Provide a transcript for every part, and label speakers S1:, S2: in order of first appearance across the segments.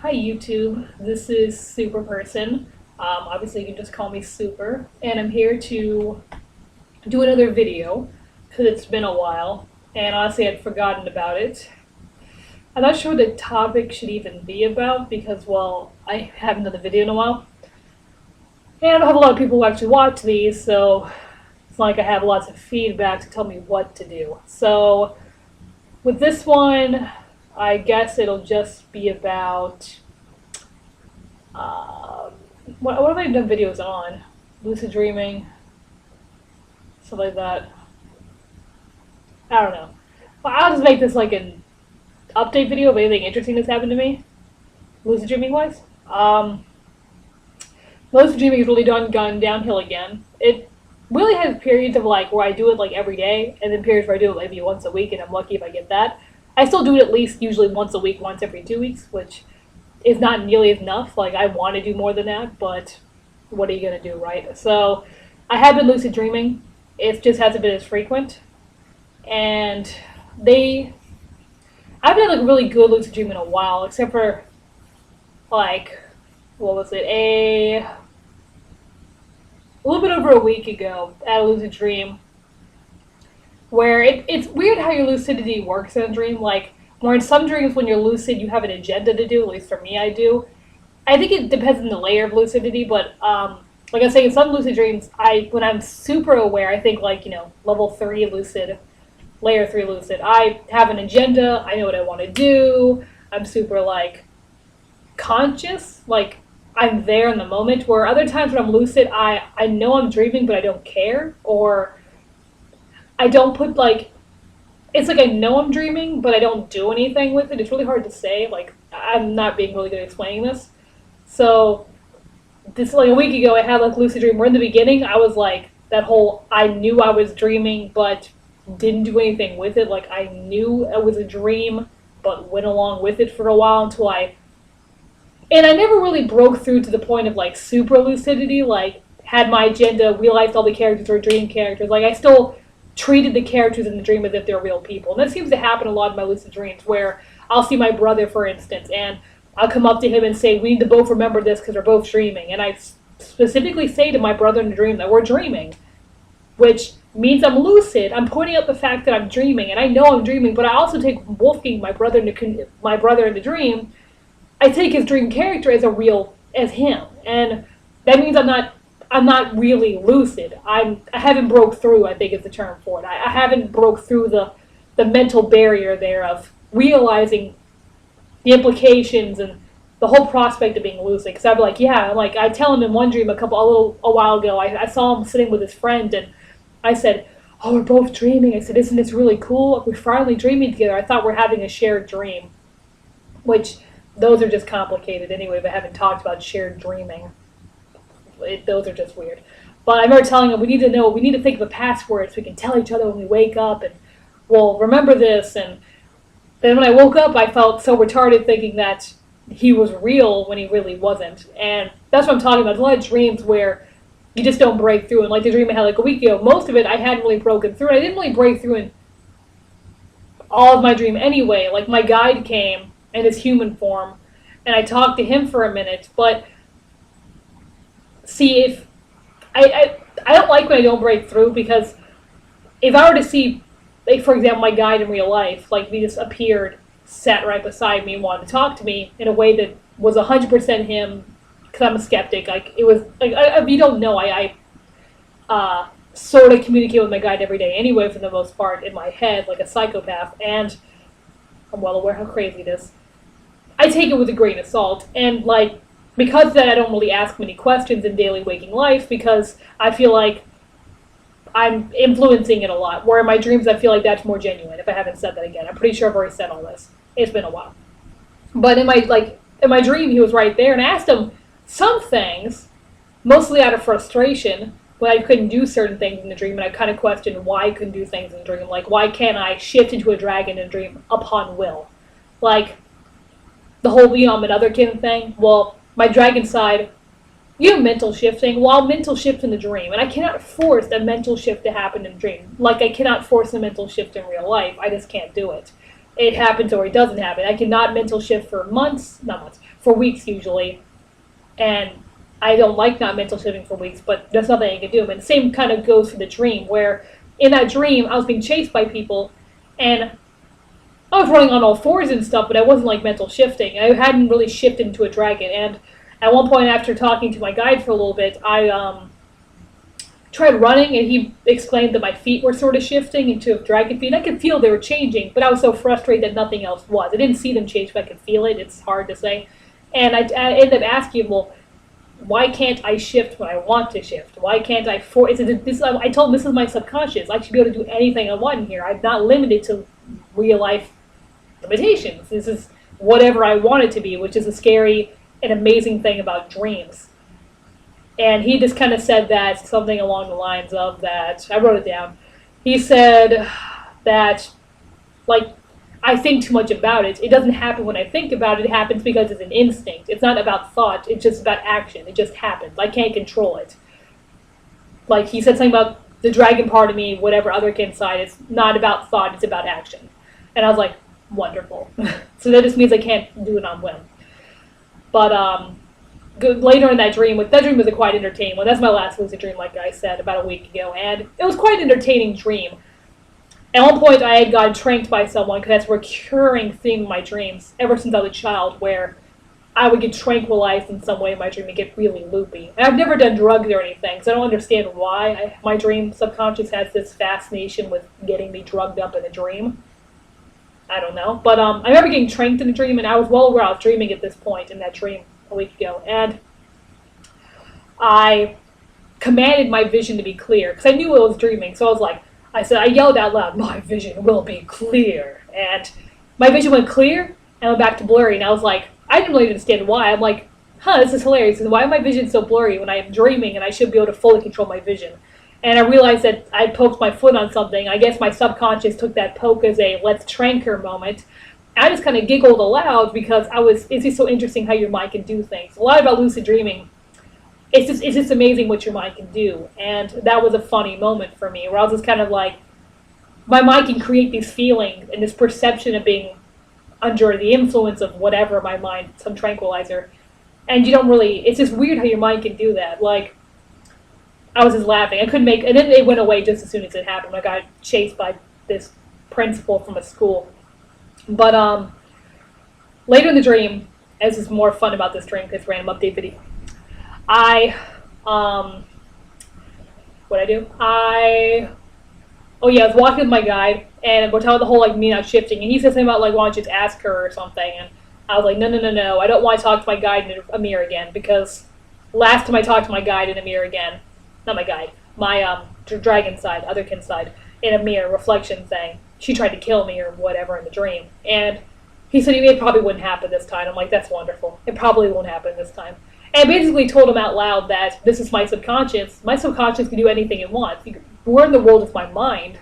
S1: Hi YouTube, this is Super Person. Obviously you can just call me Super, and I'm here to do another video because it's been a while, and honestly I'd forgotten about it. I'm not sure what the topic should even be about because, well, I haven't done a video in a while, and I don't have a lot of people who actually watch these, so it's not like I have lots of feedback to tell me what to do. So with this one, I guess it'll just be about what have I done videos on? Lucid dreaming, stuff like that. I don't know. Well, I'll just make this like an update video of anything interesting that's happened to me, lucid dreaming wise. Lucid dreaming has really gone downhill again. It really has periods of like where I do it like every day, and then periods where I do it maybe once a week, and I'm lucky if I get that. I still do it at least usually once a week, once every 2 weeks, which is not nearly enough. Like, I want to do more than that, but what are you going to do, right? So I have been lucid dreaming. It just hasn't been as frequent. And I've been like really good lucid dreaming in a while, except for like, what was it, a little bit over a week ago. I had a lucid dream where it's weird how your lucidity works in a dream. Like, where in some dreams when you're lucid you have an agenda to do, at least for me I do. I think it depends on the layer of lucidity, but like I was saying, in some lucid dreams, when I'm super aware, I think like, level 3 lucid, layer 3 lucid, I have an agenda, I know what I want to do, I'm super like conscious, like I'm there in the moment, where other times when I'm lucid, I know I'm dreaming but I don't care, or I don't put like, it's like I know I'm dreaming, but I don't do anything with it. It's really hard to say. Like, I'm not being really good at explaining this. So, this like a week ago, I had like lucid dream where in the beginning, I was like, that whole, I knew I was dreaming, but didn't do anything with it. Like, I knew it was a dream, but went along with it for a while and I never really broke through to the point of like super lucidity, like had my agenda, realized all the characters were dream characters. Like, I still treated the characters in the dream as if they're real people. And that seems to happen a lot in my lucid dreams, where I'll see my brother, for instance, and I'll come up to him and say, we need to both remember this because we're both dreaming. And I specifically say to my brother in the dream that we're dreaming, which means I'm lucid. I'm pointing out the fact that I'm dreaming, and I know I'm dreaming, but I also take Wolfgang, my brother in the dream, I take his dream character as him. And that means I'm not really lucid. I haven't broke through, I think is the term for it. I haven't broke through the mental barrier there of realizing the implications and the whole prospect of being lucid. Because I'd be like, I tell him in one dream a while ago, I saw him sitting with his friend, and I said, oh, we're both dreaming. I said, isn't this really cool? We're finally dreaming together. I thought we're having a shared dream. Which, those are just complicated anyway, but I haven't talked about shared dreaming. Those are just weird. But I remember telling him, we need to think of a password so we can tell each other when we wake up, and we'll remember this. And then when I woke up, I felt so retarded thinking that he was real when he really wasn't. And that's what I'm talking about. There's a lot of dreams where you just don't break through. And like the dream I had like a week ago, most of it I hadn't really broken through. I didn't really break through in all of my dream anyway. Like, my guide came in his human form, and I talked to him for a minute, but see, if I don't like when I don't break through, because if I were to see, like, for example, my guide in real life, like, he just appeared, sat right beside me, and wanted to talk to me in a way that was 100% him, because I'm a skeptic. Like, it was, like, if you don't know, I sort of communicate with my guide every day anyway, for the most part, in my head, like a psychopath, and I'm well aware how crazy it is. I take it with a grain of salt, and, like, because of that, I don't really ask many questions in daily waking life, because I feel like I'm influencing it a lot. Where in my dreams, I feel like that's more genuine, if I haven't said that again. I'm pretty sure I've already said all this. It's been a while. But in my dream, he was right there, and I asked him some things, mostly out of frustration, when I couldn't do certain things in the dream, and I kind of questioned why I couldn't do things in the dream. Like, why can't I shift into a dragon in a dream upon will? Like, the whole, I'm another kin thing. Well, my dragon side, you have mental shifting. Well, I'll mental shift in the dream, and I cannot force a mental shift to happen in a dream. Like, I cannot force a mental shift in real life. I just can't do it. it happens or it doesn't happen. I cannot mental shift for months, not months, for weeks usually, and I don't like not mental shifting for weeks, but there's nothing I can do. And the same kind of goes for the dream, where in that dream I was being chased by people, and I was running on all fours and stuff, but I wasn't like mental shifting. I hadn't really shifted into a dragon, and at one point after talking to my guide for a little bit, I tried running, and he explained that my feet were sort of shifting into dragon feet. I could feel they were changing, but I was so frustrated that nothing else was. I didn't see them change, but I could feel it. It's hard to say. And I ended up asking him, well, why can't I shift when I want to shift? Why can't I I told him this is my subconscious. I should be able to do anything I want in here. I'm not limited to real life limitations. This is whatever I want it to be, which is a scary and amazing thing about dreams. And he just kind of said that, something along the lines of that, I wrote it down. He said that, like, I think too much about it. It doesn't happen when I think about it. It happens because it's an instinct. It's not about thought. It's just about action. It just happens. I can't control it. Like, he said something about the dragon part of me, whatever other kid side. It's not about thought. It's about action. And I was like, wonderful. So that just means I can't do it on whim. But, later in that dream was a quite entertaining one. That's my last lucid dream, like I said, about a week ago, and it was quite an entertaining dream. At one point, I had gotten tranked by someone, because that's a recurring theme in my dreams, ever since I was a child, where I would get tranquilized in some way in my dream and get really loopy. And I've never done drugs or anything, so I don't understand why my dream subconscious has this fascination with getting me drugged up in a dream. I don't know. But I remember getting tranked in a dream, and I was well aware I was dreaming at this point in that dream a week ago, and I commanded my vision to be clear because I knew I was dreaming. So I yelled out loud, "My vision will be clear," and my vision went clear and went back to blurry. And I was like, I didn't really understand why. I'm like, this is hilarious. Why is my vision so blurry when I'm dreaming and I should be able to fully control my vision? And I realized that I poked my foot on something. I guess my subconscious took that poke as a let's trank her moment. I just kind of giggled aloud because it's just so interesting how your mind can do things. A lot about lucid dreaming. It's just amazing what your mind can do. And that was a funny moment for me where I was just kind of like, my mind can create these feelings and this perception of being under the influence of whatever my mind, some tranquilizer. And you don't really, it's just weird how your mind can do that. Like, I was just laughing. I couldn't and then it went away just as soon as it happened. I got chased by this principal from a school. But later in the dream, as is more fun about this dream, this random update video, what'd I do? I was walking with my guide, and we're talking the whole, me not shifting, and he said something about, why don't you just ask her or something, and I was like, no, I don't want to talk to my guide in a mirror again, because last time I talked to my guide in a mirror again, not my guide, my, dragon side, otherkin side, in a mirror reflection thing, she tried to kill me or whatever in the dream. And he said it probably wouldn't happen this time. I'm like, that's wonderful. It probably won't happen this time. And I basically told him out loud that this is my subconscious. My subconscious can do anything it wants. We're in the world of my mind.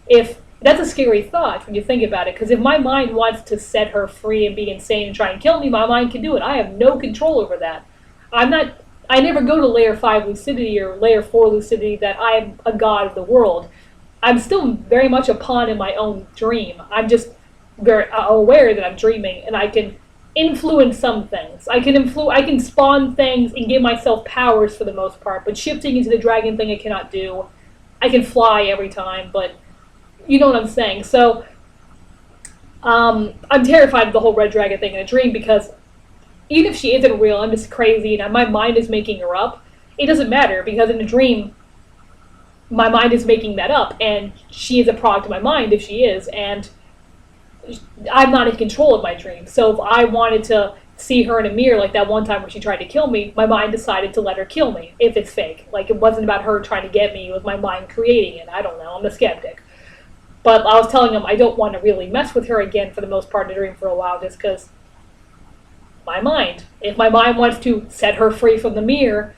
S1: That's a scary thought when you think about it, because if my mind wants to set her free and be insane and try and kill me, my mind can do it. I have no control over that. I never go to layer 5 lucidity or layer 4 lucidity that I am a god of the world. I'm still very much a pawn in my own dream. I'm just very aware that I'm dreaming, and I can influence some things. I can spawn things and give myself powers for the most part, but shifting into the dragon thing I cannot do. I can fly every time, but you know what I'm saying. So I'm terrified of the whole red dragon thing in a dream, because even if she isn't real, I'm just crazy and my mind is making her up. It doesn't matter, because in a dream, my mind is making that up, and she is a product of my mind if she is, and I'm not in control of my dream. So if I wanted to see her in a mirror, like that one time where she tried to kill me, my mind decided to let her kill me, if it's fake. Like, it wasn't about her trying to get me, it was my mind creating it. I don't know, I'm a skeptic. But I was telling him I don't want to really mess with her again for the most part in the dream for a while, just because my mind. If my mind wants to set her free from the mirror,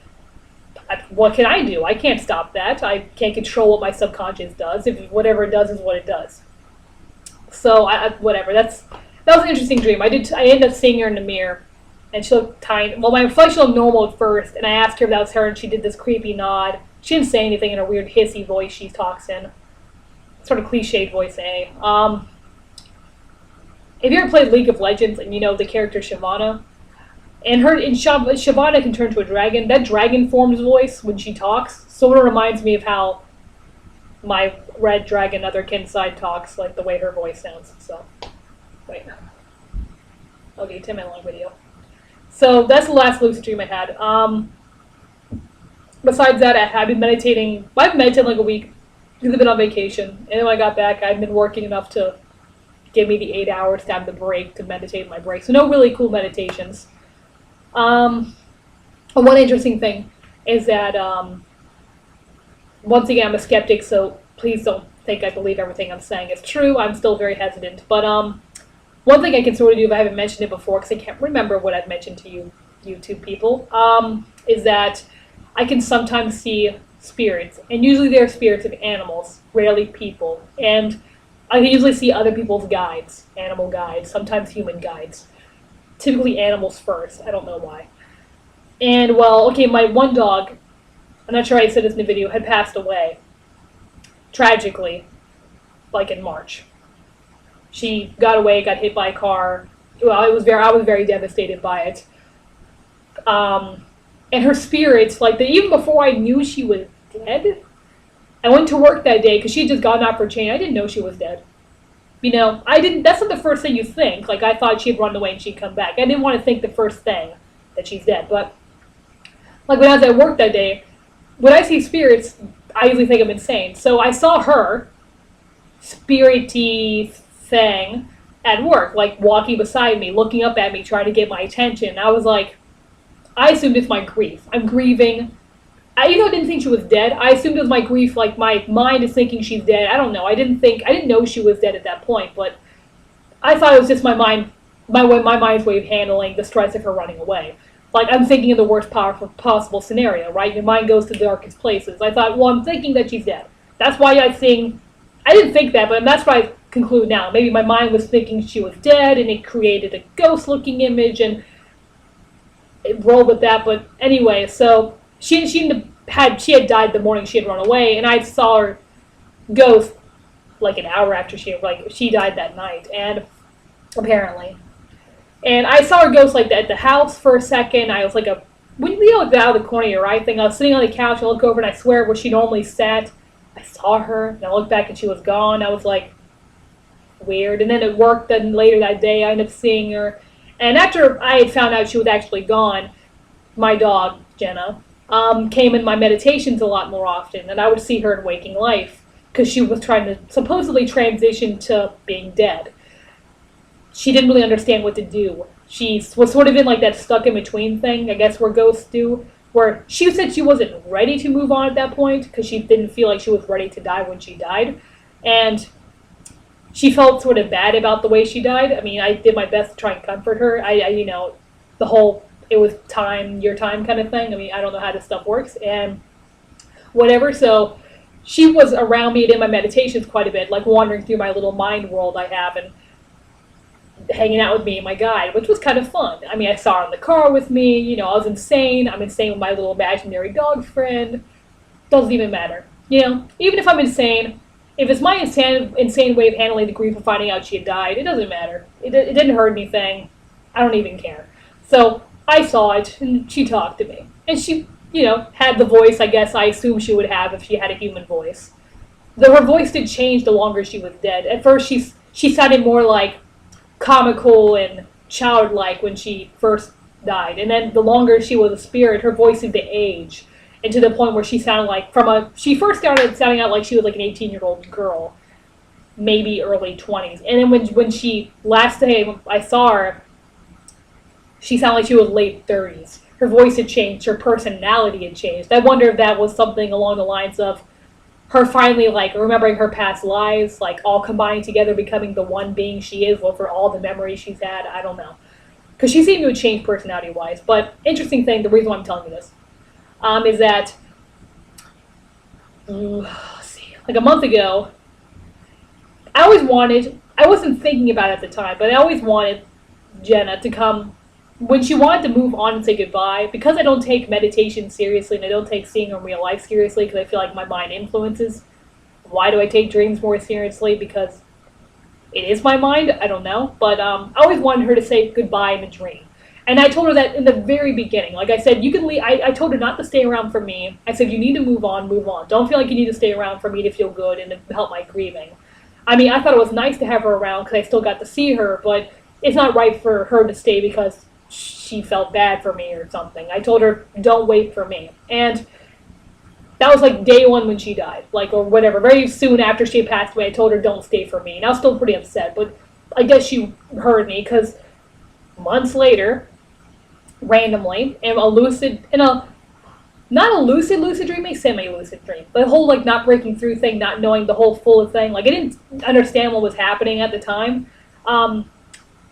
S1: what can I do? I can't stop that. I can't control what my subconscious does. If whatever it does is what it does. So whatever. That was an interesting dream. I ended up seeing her in the mirror, and she looked tiny. Well, my reflection looked normal at first, and I asked her if that was her, and she did this creepy nod. She didn't say anything in her weird hissy voice she talks in, sort of cliched voice. if you ever played League of Legends and you know the character Shyvana, Shyvana can turn to a dragon. That dragon form's voice when she talks sort of reminds me of how my red dragon otherkin side talks, like the way her voice sounds. So, wait. Okay, 10-minute long video. So that's the last lucid dream I had. Besides that, I've been meditating. I've meditated like a week because I've been on vacation. And then when I got back, I've been working enough to give me the 8 hours to have the break to meditate my break. So no really cool meditations. One interesting thing is that, once again, I'm a skeptic, so please don't think I believe everything I'm saying is true. I'm still very hesitant. But one thing I can sort of do, if I haven't mentioned it before, because I can't remember what I've mentioned to you YouTube people, is that I can sometimes see spirits. And usually they're spirits of animals, rarely people. And I can usually see other people's guides, animal guides, sometimes human guides. Typically animals first. I don't know why. And, well, okay, my one dog, I'm not sure I said this in the video, had passed away. Tragically. Like in March. She got away, got hit by a car. Well, I was very devastated by it. And her spirits, even before I knew she was dead, I went to work that day because she had just gotten out for a change. I didn't know she was dead. That's not the first thing you think. I thought she had run away and she'd come back. I didn't want to think the first thing that she's dead. But, when I was at work that day, when I see spirits, I usually think I'm insane. So I saw her, spirity thing, at work, walking beside me, looking up at me, trying to get my attention. I was like, I assumed it's my grief. I'm grieving. I didn't think she was dead. I assumed it was my grief, my mind is thinking she's dead. I don't know. I didn't know she was dead at that point, but I thought it was just my mind's way of handling the stress of her running away. I'm thinking of the worst possible scenario, right? Your mind goes to the darkest places. I thought, well, I'm thinking that she's dead. That's why I didn't think that, but that's what I conclude now. Maybe my mind was thinking she was dead, and it created a ghost-looking image, and it rolled with that. But anyway, so she had died the morning she had run away, and I saw her ghost an hour after she died that night, and apparently. And I saw her ghost at the house for a second. I was when you look out of the corner of your eye thing, I was sitting on the couch, I look over and I swear where she normally sat, I saw her, and I looked back and she was gone. I was weird. And then at work, then later that day, I ended up seeing her. And after I had found out she was actually gone, my dog, Jenna, came in my meditations a lot more often, and I would see her in waking life, because she was trying to supposedly transition to being dead. She didn't really understand what to do. She was sort of in that stuck in between thing, I guess, where ghosts do, where she said she wasn't ready to move on at that point because she didn't feel like she was ready to die when she died. And she felt sort of bad about the way she died. I mean, I did my best to try and comfort her. The whole, it was your time kind of thing. I mean, I don't know how this stuff works and whatever. So she was around me and in my meditations quite a bit, wandering through my little mind world I have and hanging out with me and my guide, which was kind of fun. I mean, I saw her in the car with me. I was insane. I'm insane with my little imaginary dog friend. Doesn't even matter. Even if I'm insane, if it's my insane way of handling the grief of finding out she had died, it doesn't matter. It didn't hurt anything. I don't even care. So I saw it, and she talked to me. And she, had the voice I guess I assumed she would have if she had a human voice. Though her voice did change the longer she was dead. At first, she sounded more comical and childlike when she first died. And then the longer she was a spirit, her voice seemed to age. And to the point where she sounded she first started sounding out like she was an 18-year-old girl. Maybe early 20s. And then when she, last day I saw her, she sounded like she was late 30s. Her voice had changed, her personality had changed. I wonder if that was something along the lines of her finally, remembering her past lives, all combined together, becoming the one being she is, for all the memories she's had. I don't know. Because she seemed to have changed personality-wise. But interesting thing, the reason why I'm telling you this, is that, let's see, a month ago, I wasn't thinking about it at the time, but I always wanted Jenna to come, when she wanted to move on and say goodbye, because I don't take meditation seriously and I don't take seeing her in real life seriously because I feel like my mind influences. Why do I take dreams more seriously? Because it is my mind. I don't know. But I always wanted her to say goodbye in a dream. And I told her that in the very beginning. Like I said, you can leave. I told her not to stay around for me. I said, you need to move on, move on. Don't feel like you need to stay around for me to feel good and to help my grieving. I mean, I thought it was nice to have her around because I still got to see her, but it's not right for her to stay because she felt bad for me or something. I told her, don't wait for me. And that was like day one when she died, like, or whatever. Very soon after she passed away, I told her, don't stay for me. And I was still pretty upset, but I guess she heard me because months later, randomly, in a not a lucid dream, a semi-lucid dream. The whole, like, not breaking through thing, not knowing the whole full thing. Like, I didn't understand what was happening at the time. It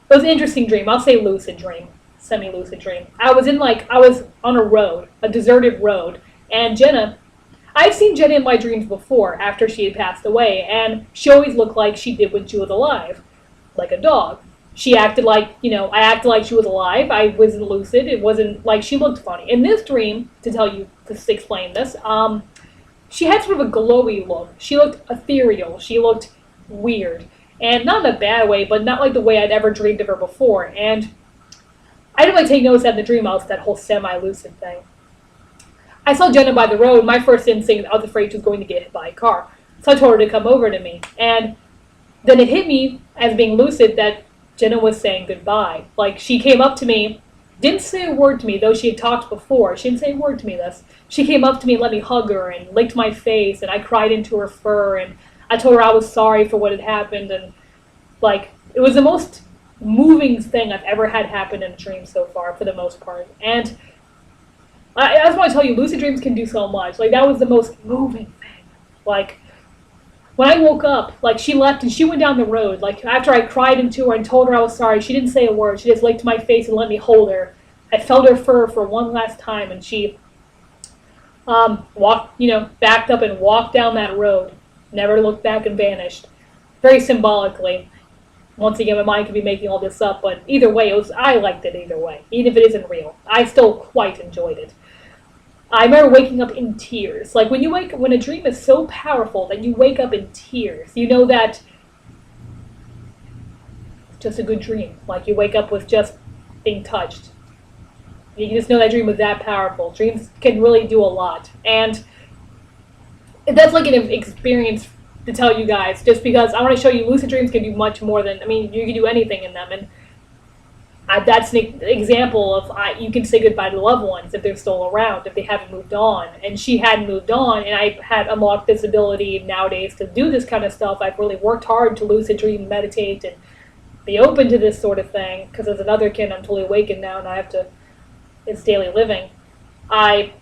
S1: was an interesting dream. I'll say lucid dream, semi-lucid dream. I was on a road, a deserted road, and I've seen Jenna in my dreams before, after she had passed away, and she always looked like she did when she was alive, like a dog. She acted like, I acted like she was alive. I wasn't lucid. It wasn't like she looked funny. In this dream, to explain this, she had sort of a glowy look. She looked ethereal. She looked weird. And not in a bad way, but not like the way I'd ever dreamed of her before. And I didn't really take notice that in the dream house, that whole semi-lucid thing. I saw Jenna by the road. My first instinct, I was afraid she was going to get hit by a car. So I told her to come over to me. And then it hit me, as being lucid, that Jenna was saying goodbye. Like, she came up to me, didn't say a word to me, though she had talked before. She didn't say a word to me this. She came up to me and let me hug her and licked my face, and I cried into her fur, and I told her I was sorry for what had happened, and, like, it was the most moving thing I've ever had happen in a dream so far, for the most part. And I just want to tell you, lucid dreams can do so much. Like, that was the most moving thing. Like, when I woke up, like, she left and she went down the road. Like, after I cried into her and told her I was sorry, she didn't say a word. She just licked my face and let me hold her. I felt her fur for one last time, and she backed up and walked down that road. Never looked back and vanished. Very symbolically. Once again, my mind could be making all this up, but either way, I liked it either way. Even if it isn't real. I still quite enjoyed it. I remember waking up in tears. Like, when a dream is so powerful that you wake up in tears, you know that it's just a good dream. Like, you wake up with just being touched. You just know that dream was that powerful. Dreams can really do a lot. And that's like an experience to tell you guys, just because I want to show you lucid dreams can do much more than, you can do anything in them. And that's an example of you can say goodbye to loved ones if they're still around, if they haven't moved on. And she hadn't moved on, and I had unlocked this ability nowadays to do this kind of stuff. I've really worked hard to lucid dream, meditate, and be open to this sort of thing, because as another kid, I'm totally awakened now, and it's daily living. I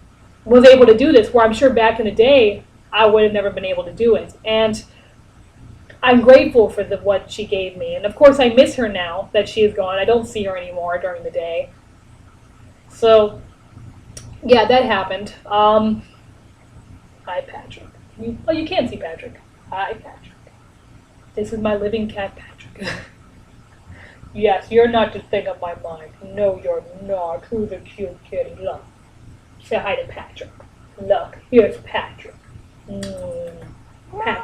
S1: was able to do this, where I'm sure back in the day, I would have never been able to do it. And I'm grateful for what she gave me. And of course, I miss her now that she is gone. I don't see her anymore during the day. So, yeah, that happened. Hi, Patrick. You can't see Patrick. Hi, Patrick. This is my living cat, Patrick. Yes, you're not the thing of my mind. No, you're not. Who's a cute kitty? Look. Say hi to Patrick. Look, here's Patrick. Patrick.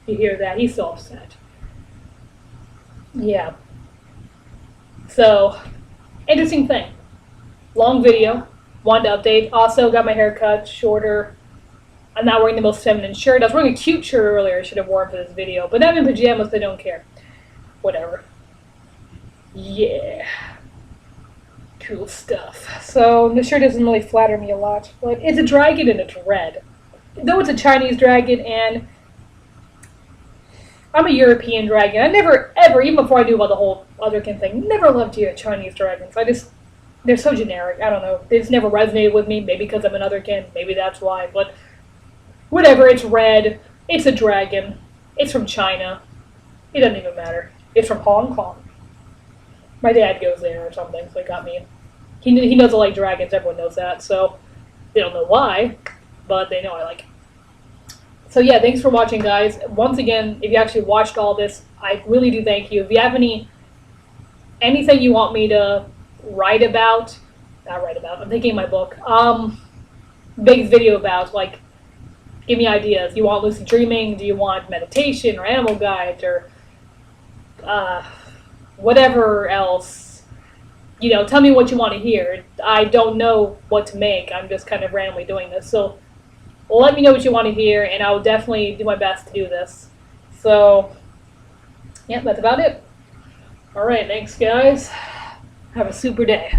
S1: You hear that? He's so upset. Yeah. So, interesting thing. Long video. Wanted to update. Also, got my hair cut shorter. I'm not wearing the most feminine shirt. I was wearing a cute shirt earlier I should have worn for this video. But now I'm in pajamas, so I don't care. Whatever. Yeah. Cool stuff. So, the shirt doesn't really flatter me a lot. But it's a dragon and it's red. Though it's a Chinese dragon, and I'm a European dragon. I never, ever, even before I knew about the whole otherkin thing, never loved Chinese dragons. They're so generic. I don't know. They just never resonated with me. Maybe because I'm an otherkin. Maybe that's why. But whatever. It's red. It's a dragon. It's from China. It doesn't even matter. It's from Hong Kong. My dad goes there or something, so he got me. He knows I like dragons. Everyone knows that. So they don't know why, but they know I like it. So yeah, thanks for watching, guys. Once again, if you actually watched all this, I really do thank you. If you have anything you want me to I'm thinking of my book, big video about, like, give me ideas. You want lucid dreaming? Do you want meditation or animal guides or whatever else. Tell me what you want to hear. I don't know what to make. I'm just kind of randomly doing this. So let me know what you want to hear, and I will definitely do my best to do this. So, yeah, that's about it. All right, thanks, guys. Have a super day.